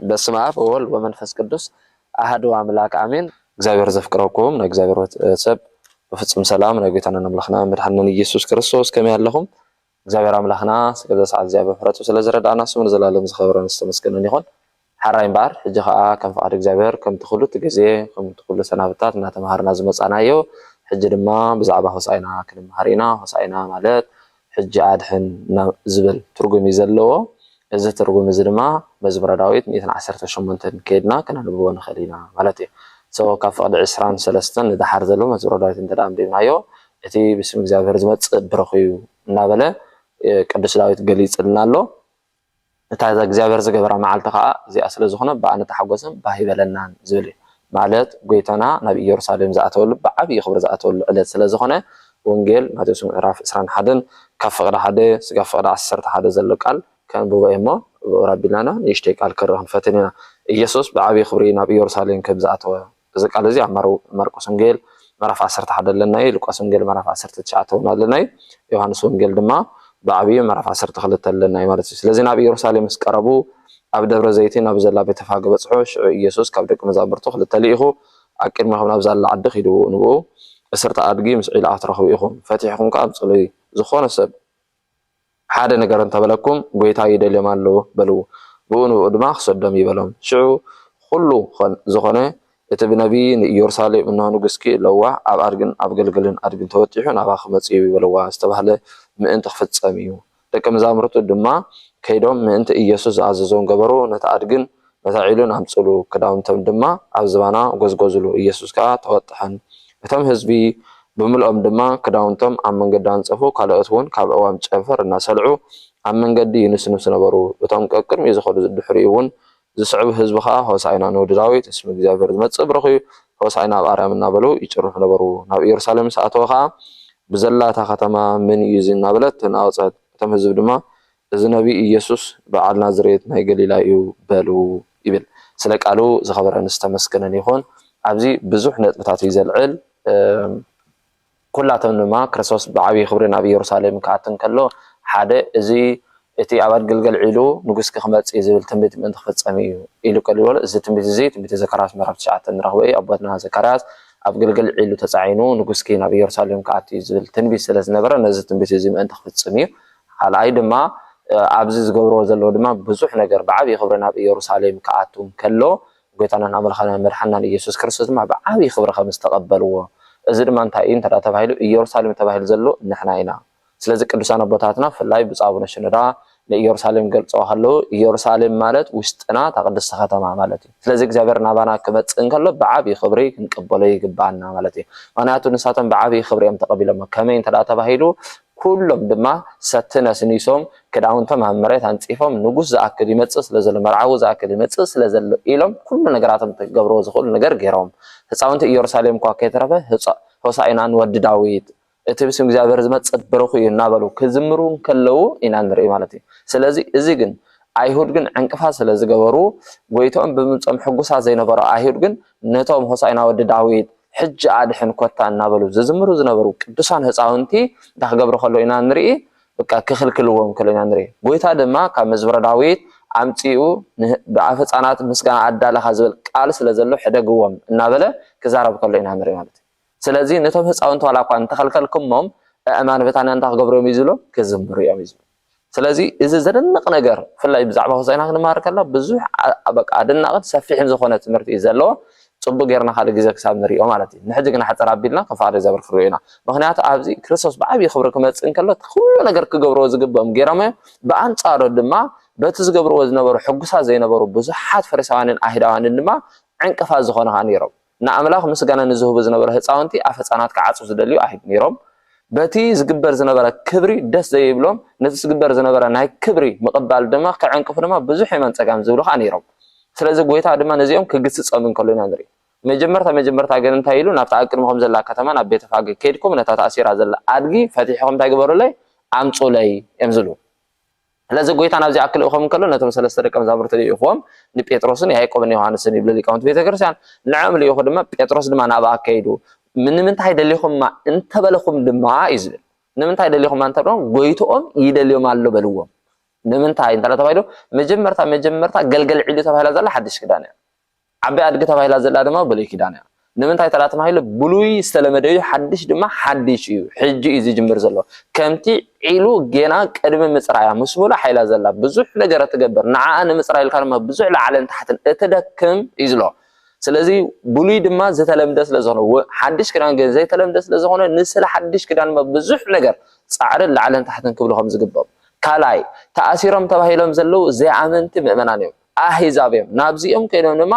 በስመ አብ ወወልድ ወመንፈስ ቅዱስ አሐዱ አምላክ አሜን። እግዚአብሔር ዘፍቅረኩም እግዚአብሔር ሰብ በፍጹም ሰላም ነጌታና አምላኽና መድኃኒና ኢየሱስ ክርስቶስ ከመ ያለኹም እግዚአብሔር አምላኽና ስለዚ ሰዓት እዚኣ በፍረቱ ስለዝረዳና ስሙ ንዘላለም ዝኸበረን ዝተመስገነን ይኹን። ሓራይ እምበር ሕጂ ከዓ ከም ፍቃድ እግዚአብሔር ከም ትኽሉት ግዜ ከም ትኽሉ ሰናብታት እናተምሃርና ዝመፃናዮ ሕጂ ድማ ብዛዕባ ሆሳዕና ክንመሃር ኢና። ሆሳዕና ማለት ሕጂ ኣድሕን ዝብል ትርጉም እዩ ዘለዎ። እዚ ትርጉም እዚ ድማ መዝሙረ ዳዊት 118 ከይድና ከነንብቦ ንኽእል ኢና ማለት እዩ። ካብ ፍቅዲ 23 ንድሓር ዘሎ መዝሙረ ዳዊት እንተዳ አንቢብናዮ እቲ ብስም እግዚአብሔር ዝመፅእ ብረኽዩ እናበለ ቅዱስ ዳዊት ገሊፅልና ኣሎ። እታ እግዚአብሔር ዝገበራ መዓልቲ ከዓ እዚኣ ስለ ዝኾነ ብኣነ ተሓጎሰን ባህ ይበለናን ዝብል እዩ ማለት ጎይታና ናብ ኢየሩሳሌም ዝኣተወሉ ብዓብዪ ክብሪ ዝኣተወሉ ዕለት ስለ ዝኾነ ወንጌል ማቴዎስ ምዕራፍ 21 ካብ ፍቅዲ 1 ስጋ ፍቅዲ 11 ዘሎ ቃል ከንብቦ እሞ ረቢናና ንእሽተይ ቃል ክንፈትን ኢና። ኢየሱስ ብዓብዪ ክብሪ ናብ ኢየሩሳሌም ከም ዝኣተወ እዚ ቃል እዚ ኣብ ማርቆስ ወንጌል ምዕራፍ 11 ኣለና እዩ። ሉቃስ ወንጌል ምዕራፍ 19 ኣለና እዩ። ዮሃንስ ወንጌል ድማ ብዓብዪ ምዕራፍ 12 ኣለና እዩ ማለት እዩ። ስለዚ ናብ ኢየሩሳሌም ምስ ቀረቡ ኣብ ደብረ ዘይቲ ናብ ዘላ ቤተፋጌ በፅሑ። ሽዑ ኢየሱስ ካብ ደቂ መዛሙርቱ ክልተ ልኢኹ ኣብ ቅድሚኹም ናብ ዛላ ዓዲ ኺዱ ንብኡ እስርተ ኣድጊ ምስ ዒላ ትረኽቡ ኢኹም ፈቲሕኩም ከዓ ምፅሉይ ዝኾነ ሰብ ሓደ ነገር እንተበለኩም ጎይታ ይደልዮም ኣለዎ በልዎ ብኡ ንብኡ ድማ ክሰዶም ይበሎም። ሽዑ ኩሉ ዝኾነ እቲ ብነቢይ ንኢየሩሳሌም እንሆ ንጉስኪ ለዋ ኣብ ኣድግን ኣብ ገልገልን ኣድግን ተወጢሑ ናባ ክመፅእ ይበለዋ ዝተባህለ ምእንቲ ክፍፀም እዩ። ደቂ መዛሙርቱ ድማ ከይዶም ምእንቲ ኢየሱስ ዝኣዘዞም ገበሩ። ነታ ኣድግን ነታ ዒሉን ኣምፅሉ ክዳውንቶም ድማ ኣብ ዝባና ጎዝጎዝሉ። ኢየሱስ ከዓ ተወጥሐን። እቶም ህዝቢ ብምልኦም ድማ ክዳውንቶም ኣብ መንገዲ ኣንፀፉ። ካልኦት እውን ካብ እዋም ጨንፈር እናሰልዑ ኣብ መንገዲ ይንስንሱ ነበሩ። እቶም ቅድሚ ዝኸዱ ድሕሪኡ እውን ዝስዕቡ ህዝቢ ከዓ ሆሳዕና ንወዲ ዳዊት እስሚ እግዚኣብሔር ዝመፅእ ብረኽዩ ሆሳዕና ኣብ ኣርያም እናበሉ ይጭርሑ ነበሩ። ናብ ኢየሩሳሌም ዝኣተወ ከዓ ብዘላታ ከተማ ምን እዩ እዚ እናበለት ተናወፀት። እቶም ህዝቢ ድማ እዚ ነቢይ ኢየሱስ በዓል ናዝሬት ናይ ገሊላ እዩ በሉ ይብል። ስለ ቃሉ ዝኸበረን ዝተመስገነን ይኹን። ኣብዚ ብዙሕ ነጥብታት እዩ ዘልዕል። ኩላቶም ድማ ክርስቶስ ብዓብዪ ክብሪ ናብ ኢየሩሳሌም ክኣትን ከሎ ሓደ እዚ እቲ ኣብ ግልገል ዒሉ ንጉስኪ ክመፅእ ዝብል ትንቢት ምእንቲ ክፍፀም እዩ ኢሉ ቀሊሉ ኣሎ። እዚ ትንቢት እዚ ትንቢት ዘካርያስ ምዕራፍ 9 ንረኽቦ እዩ። ኣቦትና ዘካርያስ ኣብ ግልገል ዒሉ ተፃዒኑ ንጉስኪ ናብ ኢየሩሳሌም ክኣቱ ዝብል ትንቢት ስለ ዝነበረ ነዚ ትንቢት እዚ ምእንቲ ክፍፅም እዩ። ካልኣይ ድማ ኣብዚ ዝገብርዎ ዘለዎ ድማ ብዙሕ ነገር ብዓብዪ ክብሪ ናብ ኢየሩሳሌም ክኣቱ ከሎ ጎይታናን ኣምላኽናን መድሓኒናን ኢየሱስ ክርስቶስ ድማ ብዓብዪ ክብሪ ከም ዝተቐበልዎ እዚ ድማ እንታይ እዩ እንተዳ ተባሂሉ ኢየሩሳሌም ተባሂሉ ዘሎ ንሕና ኢና። ስለዚ ቅዱሳን ኣቦታትና ብፍላይ ብፁዕ ኣቡነ ሽኖዳ ንኢየሩሳሌም ገልፀዋ ከለዉ ኢየሩሳሌም ማለት ውሽጥና ተቅድስቲ ከተማ ማለት እዩ። ስለዚ እግዚአብሔር ናባና ክመፅእ እንከሎ ብዓብዪ ክብሪ ክንቅበሎ ይግባአና ማለት እዩ። ምክንያቱ ንሳቶም ብዓብዪ ክብሪ እዮም ተቐቢሎም ከመይ እንተዳ ተባሂሉ ኩሎም ድማ ሰቲ ነስኒሶም ክዳውንቶም ኣብ መሬት ኣንፂፎም ንጉስ ዝኣክል ይመፅእ ስለዘሎ መርዓዊ ዝኣክል ይመፅእ ስለዘሎ ኢሎም ኩሉ ነገራቶም ትገብርዎ ዝኽእሉ ነገር ገይሮም ህፃውንቲ ኢየሩሳሌም እኳ ከይተረፈ ሆሳዕና ንወዲ ዳዊት እቲ ብስም እግዚአብሔር ዝመፅእ ብረኽዩ እናበሉ ክዝምሩ ከለዉ ኢና ንርኢ ማለት እዩ። ስለዚ እዚ ግን ኣይሁድ ግን ዕንቅፋት ስለ ዝገበሩ ጎይቶኦም ብምምፆም ሕጉሳት ዘይነበሩ ኣይሁድ ግን ነቶም ሆሳዕና ወዲ ዳዊት ሕጂ ኣድሕን ኮታ እናበሉ ዝዝምሩ ዝነበሩ ቅዱሳን ህፃውንቲ እንታይ ክገብሩ ከሎ ኢና ንርኢ በቃ ክኽልክልዎም ከሎ ኢና ንርኢ። ጎይታ ድማ ካብ መዝሙረ ዳዊት ኣምፂኡ ብኣፍ ህፃናት ምስጋና ኣዳለኻ ዝብል ቃል ስለ ዘሎ ሕደግዎም እናበለ ክዛረብ ከሎ ኢና ንርኢ ማለት እዩ። ስለዚ ነቶም ህፃውንቲ ዋላ እኳ እንተኸልከልኩሞም ኣእማን ቤታንያ እንታይ ክገብሮም እዩ ዝብሎ ክዝምሩ እዮም እዩ ዝብሎ። ስለዚ እዚ ዘደንቕ ነገር ብፍላይ ብዛዕባ ሆሳዕና ክንመሃር ከለና ብዙሕ በቃ ኣደናቕን ሰፊሕን ዝኾነ ትምህርቲ እዩ ዘለዎ። ፅቡቅ ጌርና ካልእ ግዜ ክሳብ ንሪኦ ማለት እዩ። ንሕጂ ግን ሓፀር ኣቢልና ከም ፍቃድ እግዚኣብሔር ክንሪኦ ኢና። ምክንያቱ ኣብዚ ክርስቶስ ብዓብዪ ክብሪ ክመፅእ እንከሎ ኩሉ ነገር ክገብርዎ ዝግብኦም ገይሮም እዮም። ብኣንፃሩ ድማ በቲ ዝገብርዎ ዝነበሩ ሕጉሳት ዘይነበሩ ብዙሓት ፈሪሳውያንን ኣይሁዳውያንን ድማ ዕንቅፋት ዝኾነ ከዓ ነይሮም። ንኣምላኽ ምስጋና ንዝህቡ ዝነበረ ህፃውንቲ ኣብ ህፃናት ክዓፅው ዝደልዩ ኣይሁድ ነይሮም። በቲ ዝግበር ዝነበረ ክብሪ ደስ ዘይብሎም ነቲ ዝግበር ዝነበረ ናይ ክብሪ ምቕባል ድማ ክዕንቅፉ ድማ ብዙሕ የመን ፀጋም ዝብሉ ከዓ ነይሮም። ስለዚ ጎይታ ድማ ነዚኦም ክግስፆም እንከሎ ኢና ንርኢ። መጀመርታ ግን እንታይ ኢሉ ናብቲ ኣብ ቅድሚኹም ዘላ ከተማ ናብ ቤተፋጌ ከይድኩም ነታ ተኣሲራ ዘላ ኣድጊ ፈቲሕኩም እንታይ ግበሩለይ ኣምፁለይ እዮም ዝብሉ። ስለዚ ጎይታ ናብዚ ኣክልእኹም እንከሎ ነቶም ሰለስተ ደቀ መዛሙርቲ ልኢኹዎም ንጴጥሮስን ያዕቆብን ዮሃንስን ይብሉ ሊቃውንቲ ቤተክርስትያን። ንዖም ልኢኹ ድማ ጴጥሮስ ድማ ናብኣ ከይዱ ንምንታይ ደሊኹማ እንተበለኹም ድማ እዩ ዝብል። ንምንታይ ደሊኹማ እንተብሎም ጎይቶኦም ይደልዮም ኣሎ በልዎም። ንምንታይ እንተላ ተባሂሉ መጀመርታ ገልገል ዒሉ ተባሂላ ዘላ ሓድሽ ክዳን እያ ዓባይ ኣድጊ ተባሂላ ዘላ ድማ ብሉይ ክዳን እያ ንምንታይ ተላ ተባሂሉ ብሉይ ዝተለመደ እዩ ሓድሽ ድማ ሓድሽ እዩ ሕጂ እዩ ዝጅምር ዘሎ ከምቲ ዒሉ ጌና ቅድሚ ምፅራያ ምስ ሙሉ ሓይላ ዘላ ብዙሕ ነገር ትገብር ንዓኣ ንምፅራይ ኢልካ ድማ ብዙሕ ላዕለን ታሕትን እትደክም እዩ ዘሎ ስለዚ ብሉይ ድማ ዝተለምደ ስለ ዝኾነ ሓድሽ ክዳን ግን ዘይተለምደ ስለ ዝኾነ ንስለ ሓድሽ ክዳን ብዙሕ ነገር ፃዕርን ላዕለን ታሕትን ክብሉ ከም ዝግበኦም ካልኣይ ተኣሲሮም ተባሂሎም ዘለው ዘይኣመንቲ ምእመናን እዮም ኣህዛብ እዮም ናብዚኦም ከይዶም ድማ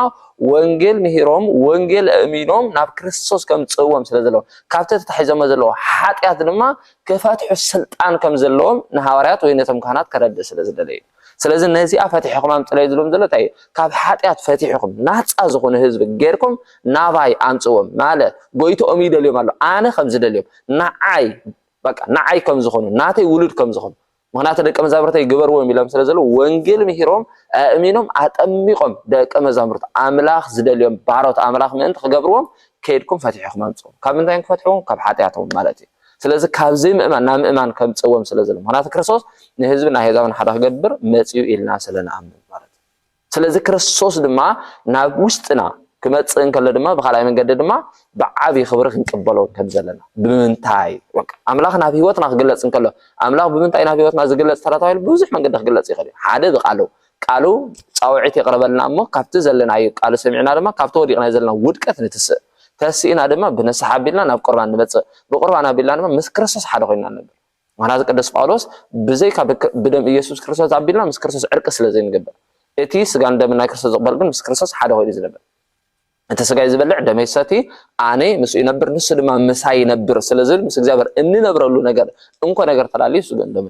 ወንጌል ምሂሮም ወንጌል እሚኖም ናብ ክርስቶስ ከም ጽውም ስለ ዘለዎም ካብቲ ተታሒዞም ዘለው ሓጢያት ድማ ክፈትሑ ስልጣን ከም ዘለዎም ንሃዋርያት ወይ ነቶም ካህናት ከረድእ ስለ ዝደለዩ ስለዚ ነዚኣ ፈቲሕኩም ኣምፅለይ ዝሎም ዘሎ እንታይ ካብ ሓጢያት ፈቲሕኩም ናፃ ዝኾነ ህዝቢ ጌርኩም ናባይ ኣምፅዎም ማለት ጎይቶኦም ይደልዮም ኣሎ ኣነ ከም ዝደልዮም ንዓይ ከም ዝኾኑ ናተይ ውሉድ ከም ዝኾኑ ምክንያቱ ደቀ መዛሙርተይ ግበርዎም ኢሎም ስለ ዘሎ ወንጌል ምሂሮም ኣእሚኖም ኣጠሚቆም ደቀ መዛሙርት ኣምላኽ ዝደልዮም ባሮት ኣምላኽ ምእንቲ ክገብርዎም ከይድኩም ፈቲሕኩም ኣምፅዎም ካብ ምንታይ ክፈትሕዎም ካብ ሓጢያቶም ማለት እዩ ስለዚ ካብዚ ምእማን ናብ ምእማን ከም ጽውም ስለ ዘሎ ምክንያቱ ክርስቶስ ንህዝቢ ናይ ህዛብን ሓደ ክገብር መፅኡ ኢልና ስለንኣምን ማለት እዩ ስለዚ ክርስቶስ ድማ ናብ ውሽጥና ክመፅእ እንከሎ ድማ ብኻልኣይ መንገዲ ድማ ብዓብዪ ክብሪ ክንቅበሎ ከም ዘለና ብምንታይ ኣምላኽ ናብ ሂወትና ክግለፅ እንከሎ ኣምላኽ ብምንታይ ናብ ሂወትና ዝግለፅ ተባሂሉ ብዙሕ መንገዲ ክግለፅ ይኽእል እዩ ሓደ ቃሉ ፃውዒት የቕርበልና እሞ ካብቲ ዘለናዮ ቃሉ ሰሚዕና ድማ ካብቲ ወዲቕናዮ ዘለና ውድቀት ንትስእ ተሲእና ድማ ብንስሓ ኣቢልና ናብ ቁርባን ንመፅእ ብቁርባን ኣቢልና ድማ ምስ ክርስቶስ ሓደ ኮይና ነበር ምክንያቱ ቅዱስ ጳውሎስ ብዘይ ብደም ኢየሱስ ክርስቶስ ኣቢልና ምስ ክርስቶስ ዕርቂ ስለ ዘይንግበር እቲ ስጋን ደም ናይ ክርስቶስ ዝቕበል ግን ምስ ክርስቶስ ሓደ ኮይኑ ዝነበር انت سجاي زبلع دميساتي اني مسو ينبر نص دما مساي ينبر سلازل مس እግዚአብሔር እንነብረሉ ነገር እንኳ ነገር ተላሊ እሱ ገንደም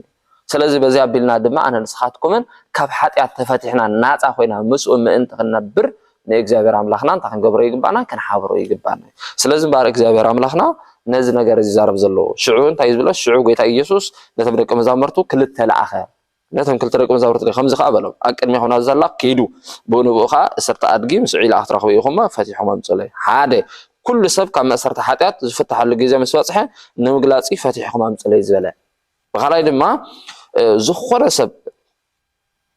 ስለዚህ በዚያ ቢልና ድማ አነ ንስኻትኩምን ካብ ሓጢያት ተፈቲሕና ናፃ ኮይና መስኡ ምእንቲ ክንነብር ንእግዚአብሔር አምላኽና እንታ ክንገብሮ ይግባና ክንሓብሮ ይግባና ስለዚህ ባር እግዚአብሔር አምላኽና ነዚ ነገር ይዛረብ ዘሎ ሽዑ እንታይ ዝብሎ ሽዑ ጌታ ኢየሱስ ነቶም ደቀ መዛሙርቱ ክልተ ለኣኸ ነቶም ክልተ ደቀ መዛሙርቱ ከምዚ ኸኣበሎም ኣቅድሚ ሆና ዘላ ከይዱ ብኡንብኡኻ እሰርተ ኣድጊ ምስ ዒላ ክትረኽቡ ኢኹማ ፈቲሖም ኣምፅለይ ሓደ ኩሉ ሰብ ካብ መእሰርተ ሓጢያት ዝፍታሓሉ ግዜ ምስ በፅሐ ንምግላፂ ፈቲሕኩም ኣምፅለይ ዝበለ ብኻልኣይ ድማ ዝኾነ ሰብ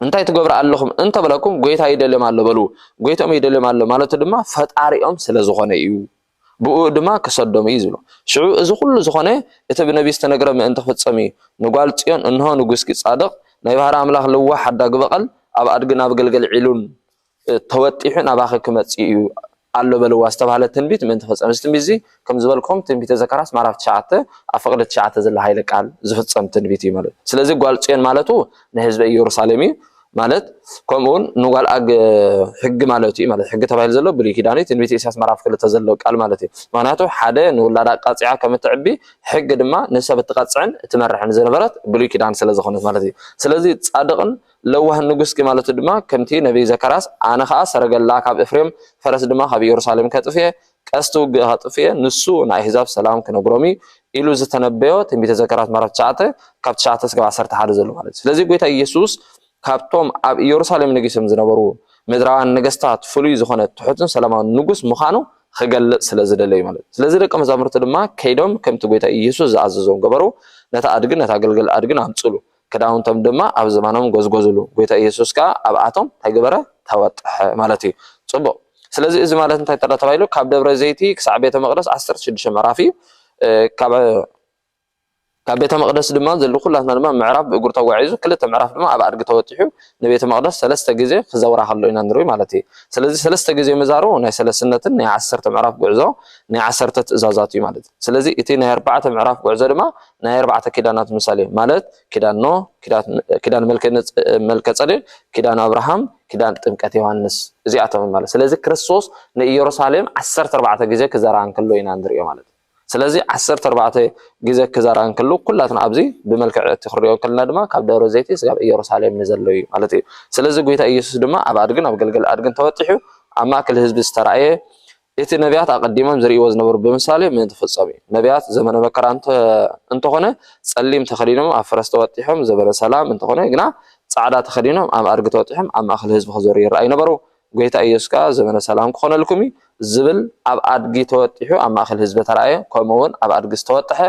እንታይ ትገብሩ ኣለኹም እንተበለኩም ጎይታ ይደልዮም ኣሎ በሉ ጎይቶም ይደልዮም ኣሎ ማለቱ ድማ ፈጣሪኦም ስለ ዝኾነ እዩ ብኡ ድማ ክሰዶም እዩ ዝብሎ ሽዑ እዚ ኩሉ ዝኾነ እቲ ብነቢ ዝተነገረ ምእንቲ ክፍፀም እዩ ንጓል ጽዮን እንሆ ንጉስኪ ጻድቕ ናይ ባህር ኣምላኽ ልዋሕ ሓዳግ በቐል ኣብ ኣድጊ ናብ ገልገል ዒሉን ተወጢሑ ናባኸ ክመፅእ እዩ ኣሎ በልዋ ዝተባሃለ ትንቢት ምእንቲ ክፍፀም እዚ ትንቢት እዚ ከም ዝበልኩም ትንቢተ ዘካርያስ ምዕራፍ 9 ኣብ ፍቕዲ 9 ዘሎ ሃይለ ቃል ዝፍፀም ትንቢት እዩ ማለት ስለዚ ጓል ጽዮን ማለቱ ንህዝቢ ኢየሩሳሌም እዩ ማለት ከምኡን ንጓል ኣግ ሕጊ ማለት እዩ ማለት ሕጊ ተባሂሉ ዘሎ ብሉይ ኪዳን ትንቢት ኢሳያስ ምዕራፍ 2 ዘሎ ቃል ማለት እዩ ምክንያቱ ሓደ ንውላዳ ቃፂዓ ከም እትዕቢ ሕጊ ድማ ንሰብ እትቐፅዕን እትመርሕን ዝነበረት ብሉይ ኪዳን ስለ ዝኾነት ማለት እዩ ስለዚ ጻድቕን ለዋህ ንጉስኪ ማለት ድማ ከምቲ ነቢይ ዘካርያስ ኣነ ከዓ ሰረገላ ካብ ኤፍሬም ፈረስ ድማ ካብ ኢየሩሳሌም ከጥፍየ ቀስቱ ከጥፍየ ንሱ ናይ ህዛብ ሰላም ክነግሮም ኢሉ ዝተነበዮ ትንቢተ ዘካርያስ ምዕራፍ 9 ካብ 9 እስካብ 11 ዘሎ ማለት ስለዚ ጎይታ ኢየሱስ ካብቶም ኣብ ኢየሩሳሌም ንግስም ዝነበሩ ምድራውያን ነገስታት ፍሉይ ዝኾነ ትሑትን ሰላማውን ንጉስ ምዃኑ ክገልጽ ስለ ዝደለዩ ማለት ስለዚ ደቀ መዛሙርቱ ድማ ከይዶም ከምቲ ጎይታ ኢየሱስ ዝኣዘዞም ገበሩ ነታ ኣድግን ነታ ገልገል ኣድግን ኣምፅሉ ክዳውንቶም ድማ ኣብ ዘማኖም ጎዝጎዝሉ ጎይታ ኢየሱስ ከዓ ኣብ ኣቶም እንታይ ገበረ ተወጥሐ ማለት እዩ ጽቡቕ ስለዚ እዚ ማለት እንታይ ተባሂሉ ካብ ደብረ ዘይቲ ክሳብ ቤተ መቅደስ 16 ምዕራፍ እዩ ካብ ቤተ መቅደስ ድማ ዘሎ ኩላትና ድማ ምዕራፍ ብእግሩ ተጓዒዙ ክልተ ምዕራፍ ድማ ኣብ ኣድጊ ተወጢሑ ንቤተ መቅደስ 3 ግዜ ክዘውራ ከሎ ኢና ንርኢ ማለት እዩ ስለዚ 3 ግዜ መዛሩ ናይ ሰለስነትን ናይ 10 ምዕራፍ ጉዕዞ ናይ 10 ትእዛዛት እዩ ማለት ስለዚ እቲ ናይ 4 ምዕራፍ ጉዕዞ ድማ ናይ 4 ኪዳናት ምሳሌ ማለት ኪዳን ኖ ኪዳን መልከ-ጼዴቅ ኪዳን አብርሃም ኪዳን ጥምቀት ዮሐንስ እዚኣቶም ማለት ስለዚ ክርስቶስ ንኢየሩሳሌም 14 ግዜ ክዘራን ከሎ ኢና ንሪኦ ማለት ስለዚ 14 ግዜ ክዛራን ከሎ ኩላትና ኣብዚ ብመልክዕ ትኽሪኦ ከለና ድማ ካብ ደብረ ዘይቲ ስጋብ ኢየሩሳሌም ንዘሎ እዩ ማለት እዩ ስለዚ ጎይታ ኢየሱስ ድማ ኣብ ኣድግን ኣብ ገልገል ኣድግን ተወጢሑ ኣብ ማእከል ህዝቢ ዝተራእየ እቲ ነቢያት ኣቀዲሞም ዝርእይዎ ዝነበሩ ብምሳሌ ምን ተፈጸመ ነቢያት ዘመነ መከራ እንተኾነ ጸሊም ተኸዲኖም ኣብ ፈረስ ተወጢሖም ዘበለ ሰላም እንተኾነ ግና ጻዕዳ ተኸዲኖም ኣብ ኣድጊ ተወጢሖም ኣብ ማእከል ህዝቢ ክዞሩ ይረኣዩ ነበሩ ጎይታ ኢየሱስ ካ ዘመነ ሰላም ክኾነልኩም ዝብል ኣብ ኣድጊ ተወጢሑ ኣብ ማእከል ህዝቢ ተራእየ ከምኡውን ኣብ ኣድጊ ዝተወጥሐ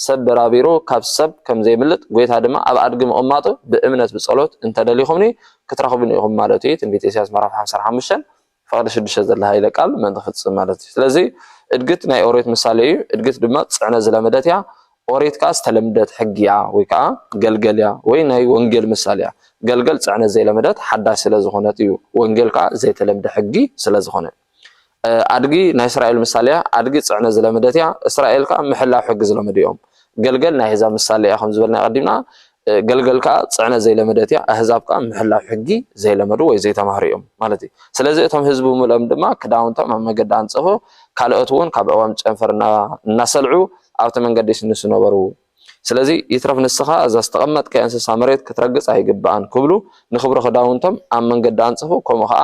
ሰብ በራቢሩ ካብ ሰብ ከም ዘይምልጥ ጎይታ ድማ ኣብ ኣድጊ ምቕማጡ ብእምነት ብጸሎት እንተደሊኹምኒ ክትረኽቡን ኢኹም ማለት እዩ ትንቢት ኢሳይያስ ምዕራፍ 55 ፍቅዲ 6 ዘላ ሃይለ ቃል መን ተፈጽም ማለት እዩ ስለዚ እድግት ናይ ኦሪት ምሳሌ እዩ እድግት ድማ ጽዕነ ዝለመደት እያ ኦሪት ካ ዝተለምደት ሕጊያ ወይ ከዓ ገልገልያ ወይ ናይ ወንጌል ምሳሌያ ገልገል ጽዕነ ዘይለመደት ሓዳሽ ስለ ዝኾነት እዩ ወንጌል ካ ዘይተለምደ ሕጊ ስለ ዝኾነ ኣድጊ ናይ እስራኤል ምሳሌያ ኣድጊ ጽዕነ ዝለመደት እያ እስራኤል ካ ምሕላው ሕጊ ዝለመድዮም ገልገል ናይ ህዛብ ምሳሌ እያ ከም ዝበልና ቀዲምና ገልገል ካ ጽዕነ ዘይለመደት እያ ህዛብ ካ ምሕላው ሕጊ ዘይለመዱ ወይ ዘይተማህሩ እዮም ማለት እዩ ስለዚ እቶም ህዝቡ ሙሉኦም ድማ ክዳውንቶም ኣብ መገዲ አንጽፎ ካልኦት እውን ካብ ዕዋም ጨንፈርና እናሰልዑ ኣብቲ መንገዲ ስንሱ ነበሩ ስለዚ ይትረፍ ንስኻ እዛ ዝተቐመጥከ እንስሳ መሬት ክትረግጽ ኣይግባእን ክብሉ ንኽብሪ ክዳውንቶም ኣብ መንገዲ አንጽፉ ከምኡ ከዓ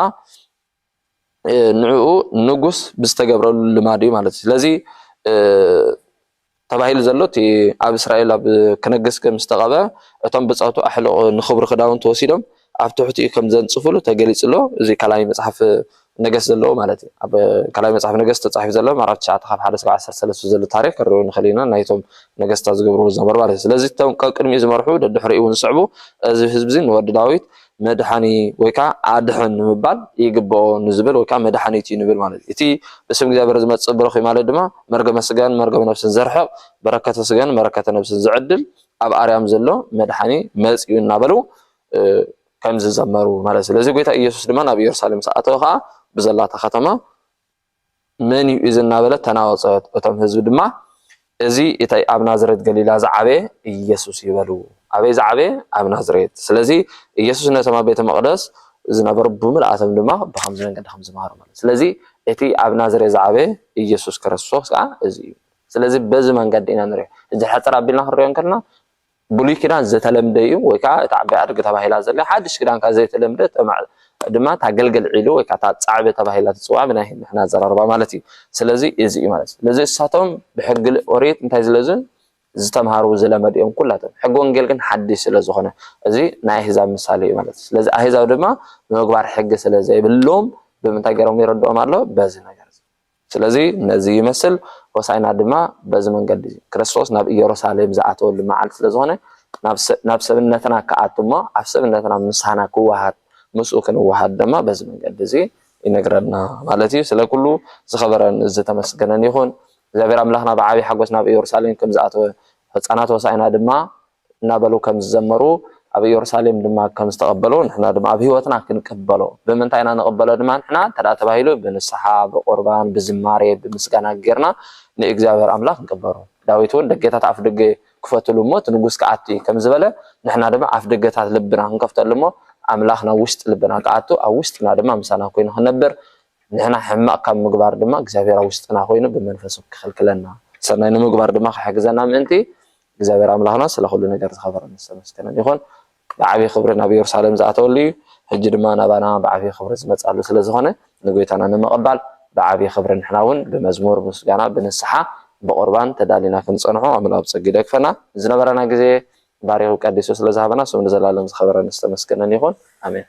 ንዕኡ ንጉስ ብዝተገብረሉ ልማድ እዩ ማለት ስለዚ ተባሂሉ ዘሎ እቲ ኣብ እስራኤል ኣብ ክነግስ ከም ዝተቐበ እቶም ብጻውቱ ኣሕልቕ ንኽብሪ ክዳውንቲ ወሲዶም ኣብ ትሕቲኡ ከም ዘንጽፍሉ ተገሊጽሎ እዚ ካልኣይ መጽሓፍ ነገስት ዘለዎ ማለት እዩ ኣብ ካልኣይ መጽሓፍ ነገስት ተጻሒፉ ዘሎ ምዕራፍ 9 ካብ 1 እስካብ 13 ዘሎ ታሪክ ክሪኦ ንኽእል ኢና ናይቶም ነገስታት ዝገብርዎ ዝነበሩ ማለት እዩ ስለዚ እቶም ቅድሚኡ ዝመርሑ ደድሕሪኡ እውን ዝስዕቡ እዚ ህዝቢ እዚ ንወዲ ዳዊት መድሓኒ ወይ ከዓ ኣድሕን ንምባል ይግብኦ ንዝብል ወይ ከዓ መድሓኒት እዩ ንብል ማለት እዩ እቲ ብስም እግዚኣብሔር ዝመጽእ ብረኺ ማለት ድማ መርገመ ስጋን መርገመ ነፍስን ዘርሕቕ በረከተ ስጋን በረከተ ነፍስን ዝዕድል ኣብ ኣርያም ዘሎ መድሓኒ መጽኡ እናበሉ ከም ዝዘመሩ ማለት ስለዚ ጎይታ ኢየሱስ ድማ ናብ ኢየሩሳሌም ሰኣተው ከዓ ብዘላታ ከተማ መን እዩ ዝናበለት ተናወፀት እቶም ህዝቢ ድማ እዚ እታይ ኣብ ናዝሬት ገሊላ ዝዓበየ ኢየሱስ ይበሉ ኣበይ ዝዓበየ ኣብ ናዝሬት ስለዚ ኢየሱስ ነተማ ቤተ መቅደስ ዝነበሩ ብምልኣቶም ድማ ብኸምዚ መንገዲ ከም ዝማሃሩ ማለት ስለዚ እቲ ኣብ ናዝሬት ዝዓበየ ኢየሱስ ክርስቶስ ከዓ እዚ እዩ ስለዚ በዚ መንገዲ ኢና ንሪኦ እዚ ሕፅር ኣቢልና ክንሪኦ ከለና ብሉይ ኪዳን ዝተለምደ እዩ ወይ ከዓ እቲ ዓባይ ኣድጊ ተባሂላ ዘላ ሓድሽ ኪዳን ከዓ ዘይተለምደ ድማ ታገልገል ዒሉ ወይ ከዓ ጻዕበ ተባሂላ ትጽዋዕ ብናይ ንሕና ዘራርባ ማለት እዩ ስለዚ እዚ እዩ ማለት ስለዚ እሳቶም ብሕጊ ኦሪት እንታይ ስለዝን ዝተምሃሩ ዝለመድዮም ኩላቶም ሕጊ ወንጌል ግን ሓድሽ ስለ ዝኾነ እዚ ናይ ኣህዛብ ምሳሌ እዩ ማለት ስለዚ ኣህዛብ ድማ ብምግባር ሕጊ ስለ ዘይብሎም ብምንታይ ገይሮም ይረድኦም ኣሎ በዚ ነገር ስለዚ ነዚ ይመስል ወሳይና ድማ በዚ መንገዲ ክርስቶስ ናብ ኢየሩሳሌም ዝኣተወሉ መዓልቲ ስለ ዝኾነ ናብ ሰብነትና ከኣቱ እሞ ኣብ ሰብነትና ምሳና ክወሃድ ምስኡ ክንወሃድ ድማ በዚ መንገዲ እዚ ይነግረና ማለት እዩ ስለ ኩሉ ዝኸበረን ዝተመስገነን ይኹን እግዚአብሔር አምላክና ብዓቢ ሓጎስ ናብ ኢየሩሳሌም ከም ዝኣተወ ህፃናት ወሳይና ድማ እናበሉ ከም ዝዘመሩ ኣብ ኢየሩሳሌም ድማ ከም ዝተቀበሉ ንሕና ድማ ኣብ ህይወትና ክንቀበሎ ብምንታይ ኢና ንቀበሎ ድማ ንሕና ተዳ ተባሂሉ ብንስሓ ብቁርባን ብዝማሬ ብምስጋና ጌርና ንእግዚአብሔር አምላክ ንቀበሮ ዳዊት እውን ደገታት ኣፍ ደገ ክፈትሉ ሞ ንጉስ ከኣቱ ከም ዝበለ ንሕና ድማ ኣፍ ደገታት ልብና ክንከፍተሉ ሞ ኣምላክና ውሽጥ ልብና ከኣቱ ኣብ ውሽጥና ድማ ምሳና ኮይኑ ክንነብር ንሕና ሕማቅ ካብ ምግባር ድማ እግዚአብሔር ኣብ ውሽጥና ኮይኑ ብመንፈሱ ክኸልክለና ሰናይ ንምግባር ድማ ክሕግዘና ምእንቲ እግዚአብሔር አምላክና ስለ ኩሉ ነገር ዝኸበረን ዝተመስገነን ይኹን ብዓቢ ክብሪ ናብ ኢየሩሳሌም ዝኣተወሉ እዩ ሕጂ ድማ ናባና ብዓቢ ክብሪ ዝመጻሉ ስለ ዝኾነ ንጎይታና ንምቕባል ብዓቢ ክብሪ ንሕና እውን ብመዝሙር ምስጋና ብንስሓ ብቁርባን ተዳሊና ክንጸንሖ ኣምላክ ፀጊ ደግፈና ዝነበረና ግዜ ባሪኹ ቀዲሱ ስለ ዝሃበና ስሙ ንዘላለም ዝኸበረን ዝተመስገነን ይኹን ኣሜን